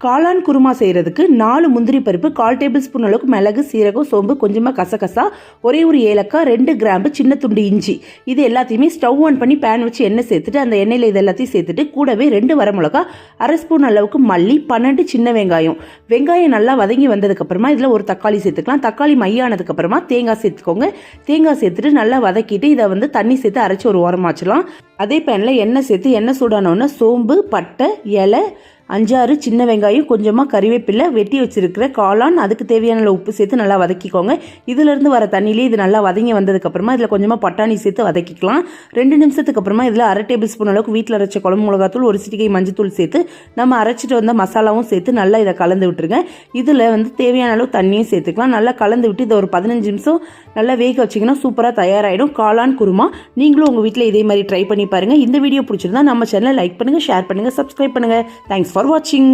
காளான் குருமா செய்கிறதுக்கு 4 முந்திரி பருப்பு, 1/4 டேபிள் ஸ்பூன் அளவுக்கு மிளகு, சீரகம், சோம்பு, கொஞ்சமாக கசகசா, ஒரே ஒரு ஏலக்காய், 2 கிராம்பு, சின்ன துண்டு இஞ்சி, இது எல்லாத்தையுமே ஸ்டவ் ஆன் பண்ணி பேன் வச்சு எண்ணெய் சேர்த்துட்டு அந்த எண்ணெயில் இது எல்லாத்தையும் சேர்த்துட்டு கூடவே 2 வரமிளகா, 1/2 ஸ்பூன் அளவுக்கு மல்லி, 12 சின்ன வெங்காயம். வெங்காயம் நல்லா வதங்கி வந்ததுக்கப்புறமா இதில் ஒரு தக்காளி சேர்த்துக்கலாம். தக்காளி மையானதுக்கப்புறமா தேங்காய் சேர்த்துக்கோங்க. தேங்காய் சேர்த்துட்டு நல்லா வதக்கிட்டு இதை தண்ணி சேர்த்து அரைச்சி ஒரு ஓரமாக வச்சிடலாம். அதே பேனில் எண்ணெய் சேர்த்து எண்ணெய் சூடானோன்னா சோம்பு, பட்டை, இலை, 5-6 சின்ன வெங்காயம், கொஞ்சமாக கறிவேப்பிலை, வெட்டி வச்சிருக்கிற காளான், அதுக்கு தேவையான உப்பு சேர்த்து நல்லா வதக்கிக்கோங்க. இதிலிருந்து வர தண்ணியிலே இது நல்லா வதங்கி வந்ததுக்கப்புறமா இதில் கொஞ்சமாக பட்டாணி சேர்த்து வதக்கிக்கலாம். 2 நிமிஷத்துக்கு அப்புறமா இதில் 1/2 டேபிள் ஸ்பூன் அளவுக்கு வீட்டில் அரைச்ச குழம்பு மிளகாத்தூள், 1 சிட்டிகை மஞ்சத்தூள் சேர்த்து நம்ம அரைச்சிட்டு வந்த மசாலாவும் சேர்த்து நல்லா இதை கலந்து விட்டுருங்க. இதில் தேவையான அளவு தண்ணியும் சேர்த்துக்கலாம். நல்லா கலந்து விட்டு இதை ஒரு 15 நிமிஷம் நல்லா வேக வச்சிங்கன்னா சூப்பராக தயாராகிடும் காளான் குருமா. நீங்களும் உங்கள் வீட்டில் இதே மாதிரி ட்ரை பண்ணி பாருங்கள். இந்த வீடியோ பிடிச்சிருந்தா நம்ம சேனலை லைக் பண்ணுங்கள், ஷேர் பண்ணுங்கள், சப்ஸ்கிரைப் பண்ணுங்கள். Thanks for watching.